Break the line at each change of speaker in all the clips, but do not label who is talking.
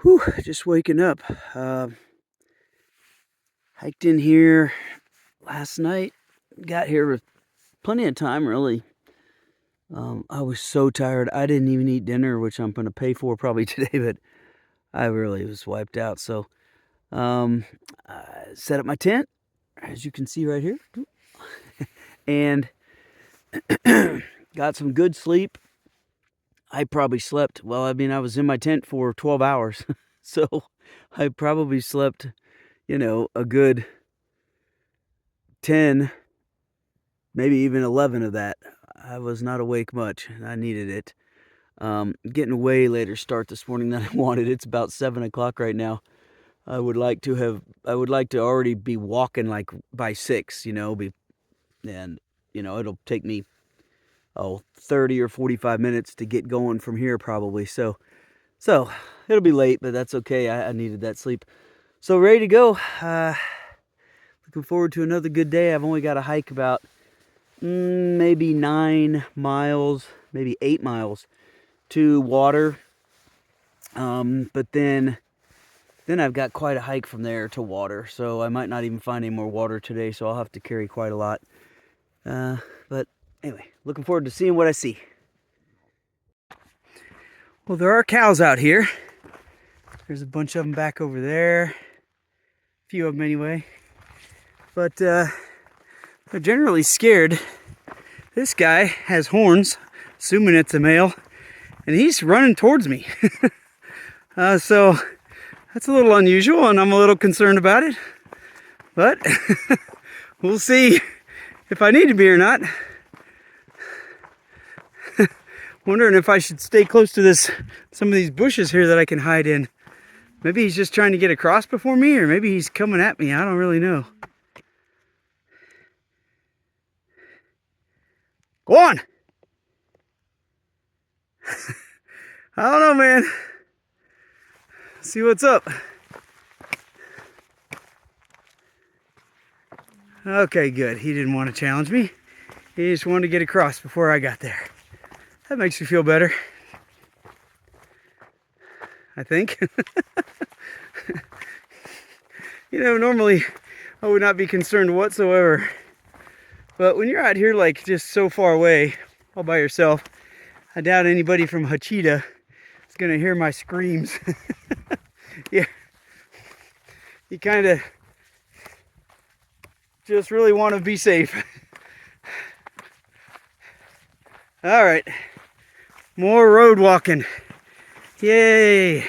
Whew, just waking up. Hiked in here last night. Got here with plenty of time, really. I was so tired. I didn't even eat dinner, which I'm going to pay for probably today, but I really was wiped out. So, I set up my tent, as you can see right here, and got some good sleep. I probably slept, well, I was in my tent for 12 hours. So I probably slept, a good 10, maybe even 11 of that. I was not awake much. I needed it. Getting a way later start this morning than I wanted. It's about 7 o'clock right now. I would like to already be walking like by 6, and it'll take me 30 or 45 minutes to get going from here probably. So it'll be late, but that's okay. I needed that sleep. So ready to go. Looking forward to another good day. I've only got to hike about maybe 9 miles, maybe 8 miles to water. But then I've got quite a hike from there to water. So I might not even find any more water today. So I'll have to carry quite a lot. But anyway, looking forward to seeing what I see. Well, there are cows out here. There's a bunch of them back over there. A few of them anyway. But they're generally scared. This guy has horns, assuming it's a male, and he's running towards me. So that's a little unusual, and I'm a little concerned about it. But we'll see if I need to be or not. Wondering if I should stay close to some of these bushes here that I can hide in. Maybe he's just trying to get across before me, or maybe he's coming at me. I don't really know. Go on! I don't know, man. See what's up. Okay, good. He didn't want to challenge me. He just wanted to get across before I got there. That makes me feel better, I think. Normally I would not be concerned whatsoever. But when you're out here like just so far away, all by yourself, I doubt anybody from Hachita is going to hear my screams. Yeah. You kind of just really want to be safe. All right. More road walking. Yay.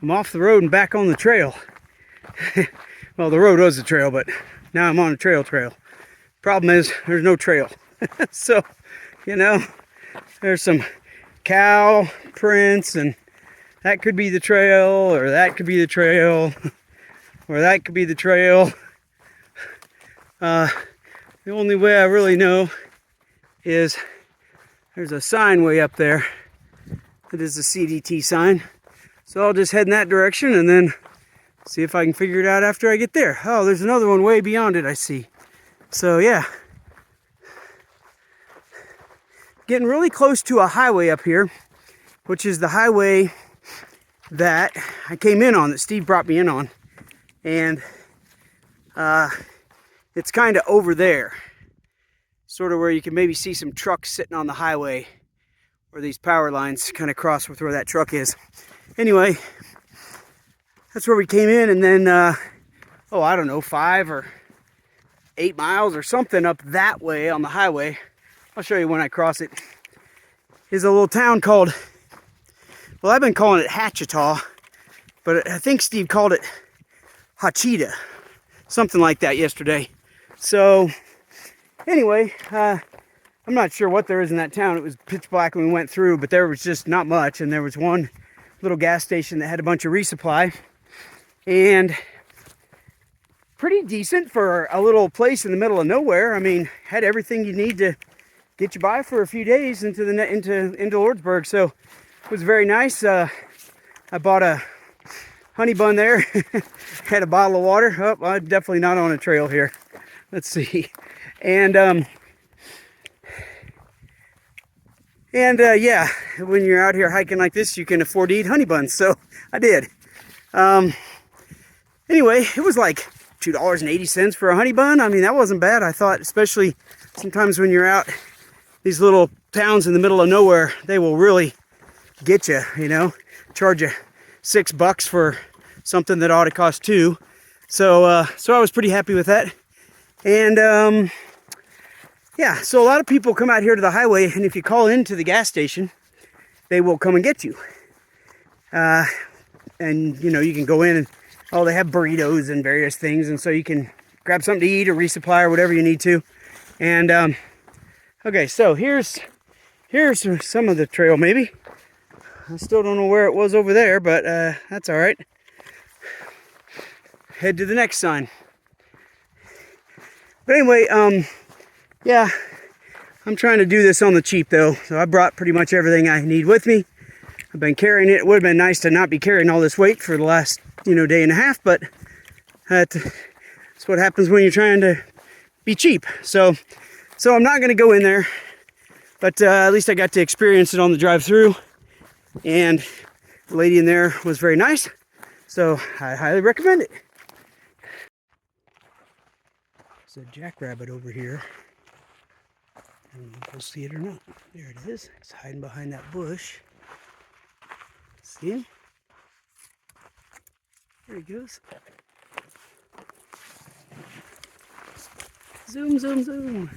I'm off the road and back on the trail. Well, the road was the trail, but now I'm on a trail. Problem is, there's no trail. So, there's some cow prints, and that could be the trail, or that could be the trail, or that could be the trail. The only way I really know is there's a sign way up there. It is a CDT sign. So I'll just head in that direction and then see if I can figure it out after I get there. Oh, there's another one way beyond it, I see. So yeah. Getting really close to a highway up here, which is the highway that I came in on, that Steve brought me in on. And it's kind of over there. Sort of where you can maybe see some trucks sitting on the highway where these power lines kind of cross with where that truck is. Anyway, that's where we came in, and then, I don't know, 5 or 8 miles or something up that way on the highway. I'll show you when I cross it. Is a little town called, well, I've been calling it Hatchetaw, but I think Steve called it Hachita, something like that yesterday. So anyway, I'm not sure what there is in that town. It was pitch black when we went through, but there was just not much. And there was one little gas station that had a bunch of resupply. And pretty decent for a little place in the middle of nowhere. I mean, had everything you need to get you by for a few days into Lordsburg. So it was very nice. I bought a honey bun there. Had a bottle of water. Oh, I'm definitely not on a trail here. Let's see. And And yeah, when you're out here hiking like this, you can afford to eat honey buns. So I did. Anyway, it was like $2.80 for a honey bun. I mean, that wasn't bad. I thought, especially sometimes when you're out these little towns in the middle of nowhere, they will really get you, you know, charge you $6 for something that ought to cost $2. So, so I was pretty happy with that. And yeah, so a lot of people come out here to the highway, and if you call into the gas station, they will come and get you. And you know, you can go in and, oh, they have burritos and various things, and so you can grab something to eat or resupply or whatever you need to. And okay, so here's some of the trail. Maybe I still don't know where it was over there, but that's all right. Head to the next sign. But anyway, yeah, I'm trying to do this on the cheap though, so I brought pretty much everything I need with me. I've been carrying it. It would have been nice to not be carrying all this weight for the last, you know, day and a half, but that's what happens when you're trying to be cheap. So I'm not going to go in there, but at least I got to experience it on the drive through, and the lady in there was very nice, so I highly recommend it. There's a jackrabbit over here. I don't know if you'll see it or not. There it is. It's hiding behind that bush. See him? There he goes. Zoom, zoom, zoom.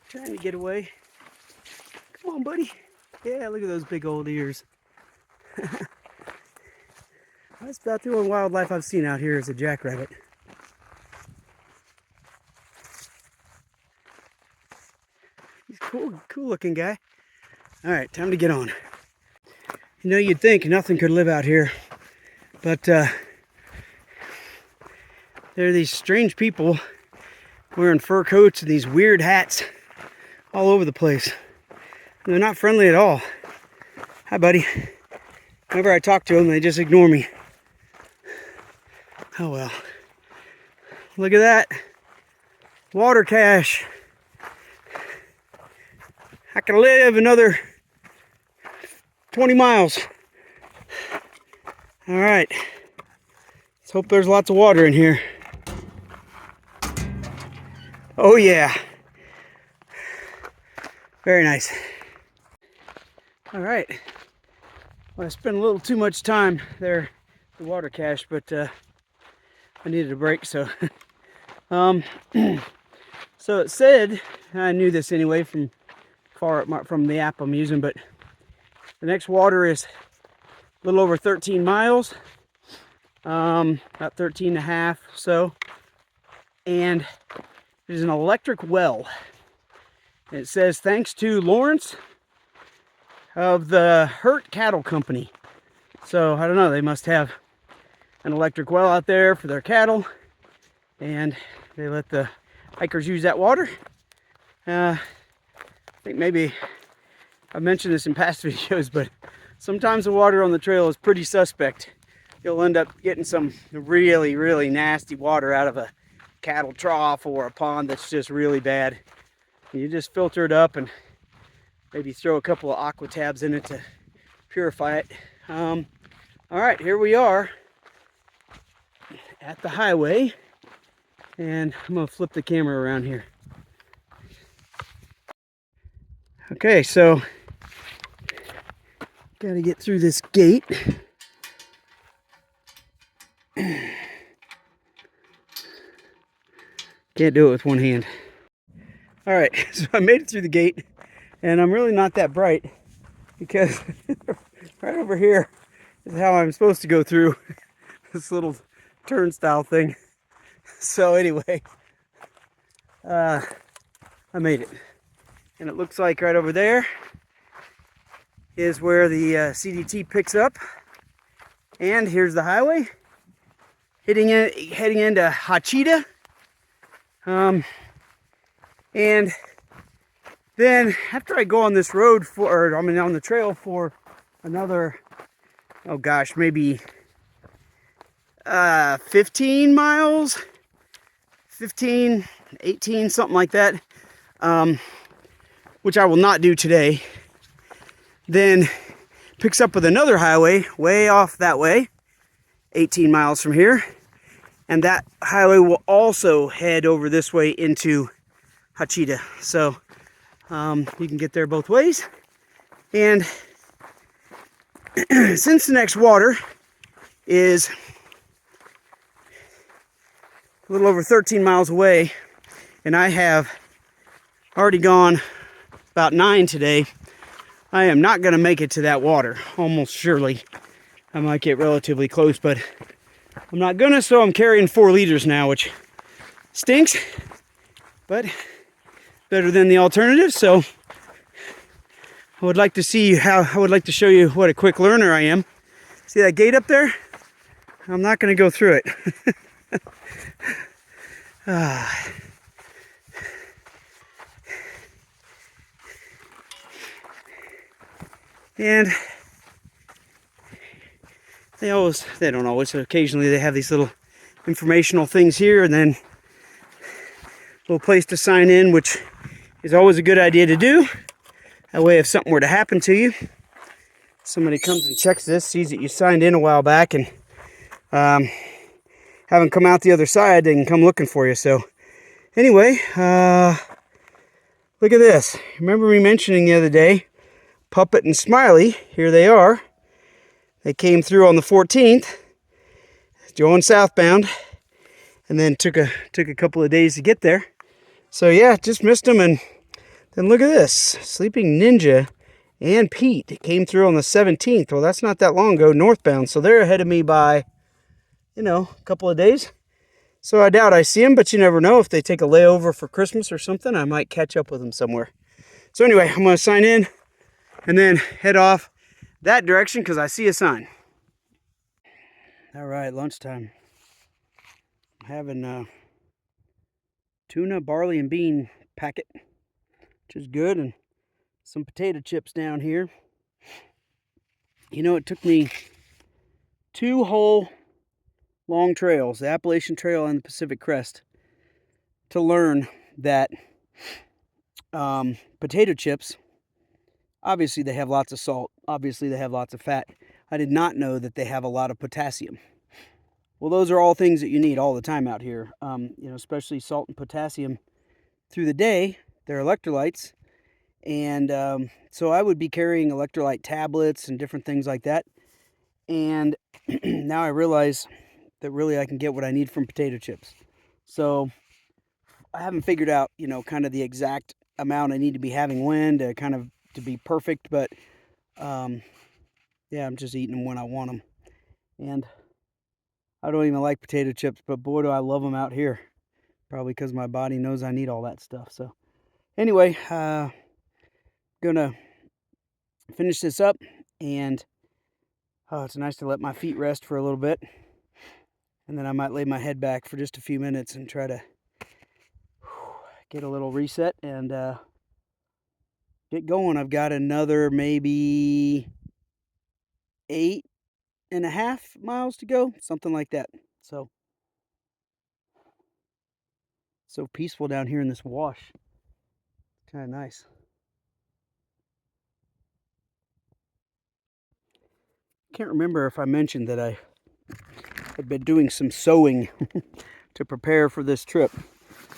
Trying to get away. Come on, buddy. Yeah, look at those big old ears. That's about the only wildlife I've seen out here is a jackrabbit. He's cool looking guy. All right, time to get on. You know, you'd think nothing could live out here, but there are these strange people wearing fur coats and these weird hats all over the place. And they're not friendly at all. Hi, buddy. Whenever I talk to them, they just ignore me. Oh well. Look at that. Water cache. I can live another 20 miles. All right. Let's hope there's lots of water in here. Oh yeah. Very nice. All right. Well, I spent a little too much time there at the water cache, but I needed a break, so so it said, I knew this anyway from from the app I'm using, but the next water is a little over 13 miles, about 13 and a half, so, and there's an electric well. It says, thanks to Lawrence of the Hurt Cattle Company. So I don't know, they must have an electric well out there for their cattle, and they let the hikers use that water. I think maybe I've mentioned this in past videos, but sometimes the water on the trail is pretty suspect. You'll end up getting some really, really nasty water out of a cattle trough or a pond that's just really bad. You just filter it up and maybe throw a couple of aqua tabs in it to purify it. All right, here we are at the highway, and I'm gonna flip the camera around here. Okay, so gotta get through this gate. Can't do it with one hand. All right, so I made it through the gate, and I'm really not that bright because right over here is how I'm supposed to go through this little turnstile thing. So anyway, I made it. And it looks like right over there is where the CDT picks up. And here's the highway heading into Hachita. And then after I go on this road on the trail for another, oh gosh, maybe 15 miles, 15, 18, something like that. which I will not do today. Then picks up with another highway way off that way, 18 miles from here. And that highway will also head over this way into Hachita. So you can get there both ways. And since the next water is a little over 13 miles away, and I have already gone about 9 today, I am not going to make it to that water, almost surely. I might get relatively close, but I'm not gonna, so I'm carrying 4 liters now, which stinks, but better than the alternative. So I would like to show you what a quick learner I am. See that gate up there? I'm not gonna go through it. And they don't always, occasionally they have these little informational things here, and then a little place to sign in, which is always a good idea to do. That way if something were to happen to you, somebody comes and checks this, sees that you signed in a while back and haven't come out the other side, they can come looking for you. So anyway, look at this. Remember me mentioning the other day, Puppet and Smiley, here they are. They came through on the 14th, going southbound, and then took a couple of days to get there. So yeah, just missed them. And then look at this, Sleeping Ninja and Pete came through on the 17th. Well, that's not that long ago, northbound. So they're ahead of me by, a couple of days. So I doubt I see them, but you never know. If they take a layover for Christmas or something, I might catch up with them somewhere. So anyway, I'm going to sign in and then head off that direction because I see a sign. All right, lunchtime. I'm having tuna, barley, and bean packet, which is good, and some potato chips down here. It took me 2 whole long trails, the Appalachian Trail and the Pacific Crest, to learn that potato chips, obviously they have lots of salt, obviously they have lots of fat. I did not know that they have a lot of potassium. Well, those are all things that you need all the time out here, especially salt and potassium through the day. They're electrolytes. And so I would be carrying electrolyte tablets and different things like that. And now I realize that really I can get what I need from potato chips. So I haven't figured out, kind of the exact amount I need to be having when to be perfect. But yeah, I'm just eating them when I want them. And I don't even like potato chips, but boy, do I love them out here. Probably because my body knows I need all that stuff. So anyway, gonna finish this up, and it's nice to let my feet rest for a little bit, and then I might lay my head back for just a few minutes and try to get a little reset and get going. I've got another maybe 8.5 miles to go, something like that. So peaceful down here in this wash. Kind of nice. Can't remember if I mentioned that I had been doing some sewing to prepare for this trip.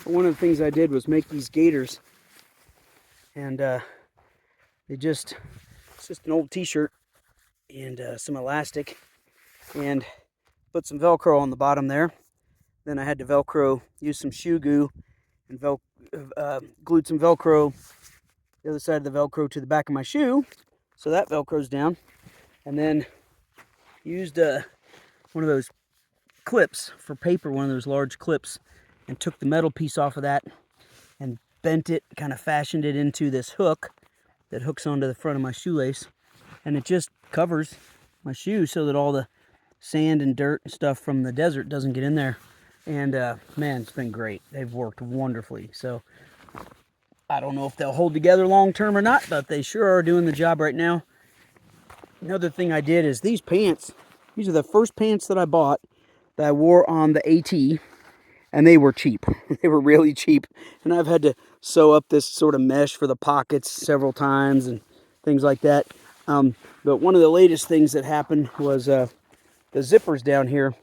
But one of the things I did was make these gaiters, and it's just an old t-shirt and some elastic, and put some Velcro on the bottom there. Then I had to use some shoe goo and glued some Velcro, the other side of the Velcro to the back of my shoe, so that Velcro's down. And then used one of those clips for paper, one of those large clips, and took the metal piece off of that and bent it, kind of fashioned it into this hook that hooks onto the front of my shoelace, and it just covers my shoe so that all the sand and dirt and stuff from the desert doesn't get in there. And man, it's been great. They've worked wonderfully. So I don't know if they'll hold together long term or not, but they sure are doing the job right now. Another thing I did is these pants. These are the first pants that I bought that I wore on the AT, and they were cheap. They were really cheap, and I've had to sew up this sort of mesh for the pockets several times and things like that. But one of the latest things that happened was the zippers down here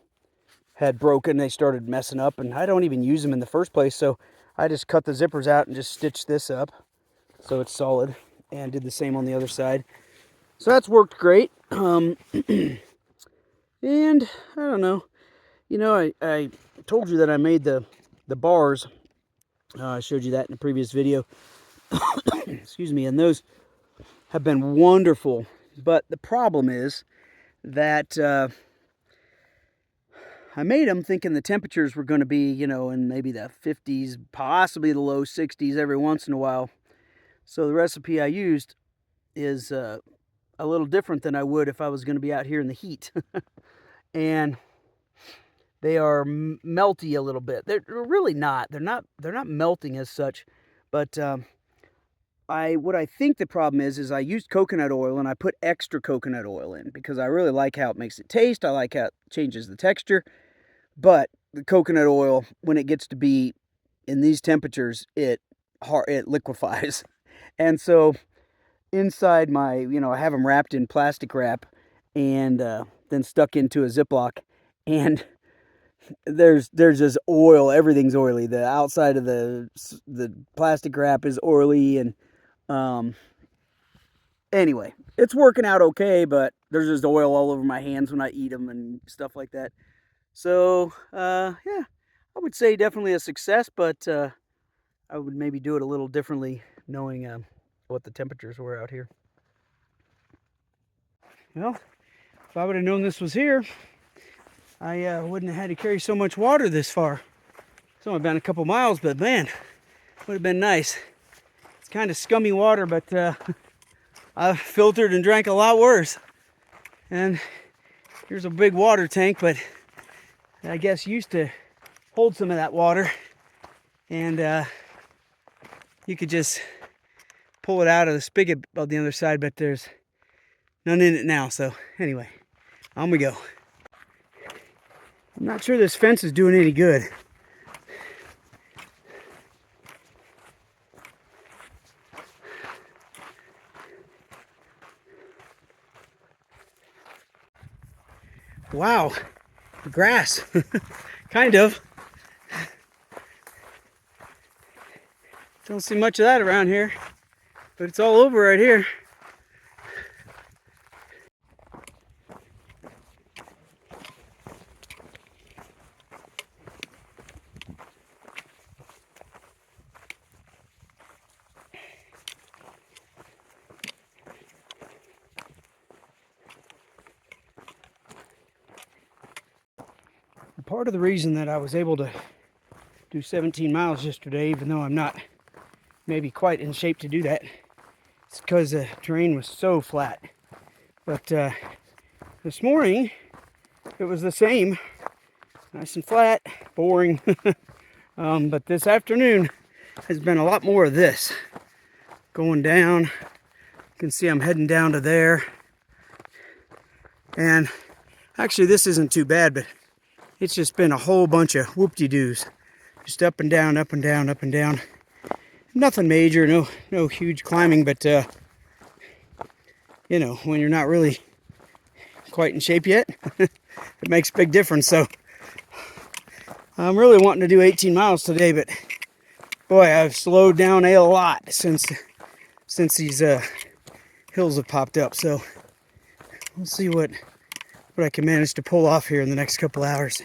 had broken. They started messing up, and I don't even use them in the first place, so I just cut the zippers out and just stitched this up so it's solid, and did the same on the other side. So that's worked great. And I don't know, you know, I told you that I made the bars. I showed you that in a previous video. Excuse me. And those have been wonderful, but the problem is that I made them thinking the temperatures were going to be, you know, in maybe the 50s, possibly the low 60s every once in a while. So the recipe I used is a little different than I would if I was going to be out here in the heat. And they are melty a little bit. They're really not. They're not melting as such. But what I think the problem is I used coconut oil, and I put extra coconut oil in because I really like how it makes it taste. I like how it changes the texture. But the coconut oil, when it gets to be in these temperatures, it liquefies. And so inside my, you know, I have them wrapped in plastic wrap and then stuck into a Ziploc, and there's just oil. Everything's oily. The outside of the plastic wrap is oily, and anyway, it's working out okay, but there's just oil all over my hands when I eat them and stuff like that. So yeah, I would say definitely a success, but I would maybe do it a little differently, knowing what the temperatures were out here. Well, if I would have known this was here, I wouldn't have had to carry so much water this far. It's only been a couple miles, but man, would have been nice. It's kind of scummy water, but I've filtered and drank a lot worse. And here's a big water tank, but I guess used to hold some of that water, and you could just pull it out of the spigot on the other side, but there's none in it now. So anyway, on we go. I'm not sure this fence is doing any good. Wow, grass. Kind of. Don't see much of that around here, but it's all over right here. Part of the reason that I was able to do 17 miles yesterday, even though I'm not maybe quite in shape to do that, it's because the terrain was so flat. But this morning, it was the same. Nice and flat, boring. But this afternoon has been a lot more of this. Going down, you can see I'm heading down to there. And actually this isn't too bad, but it's just been a whole bunch of whoop-de-doos. Just up and down, up and down, up and down. Nothing major, no huge climbing, but you know, when you're not really quite in shape yet, it makes a big difference. So I'm really wanting to do 18 miles today, but boy, I've slowed down a lot since these hills have popped up. So we'll see what I can manage to pull off here in the next couple hours.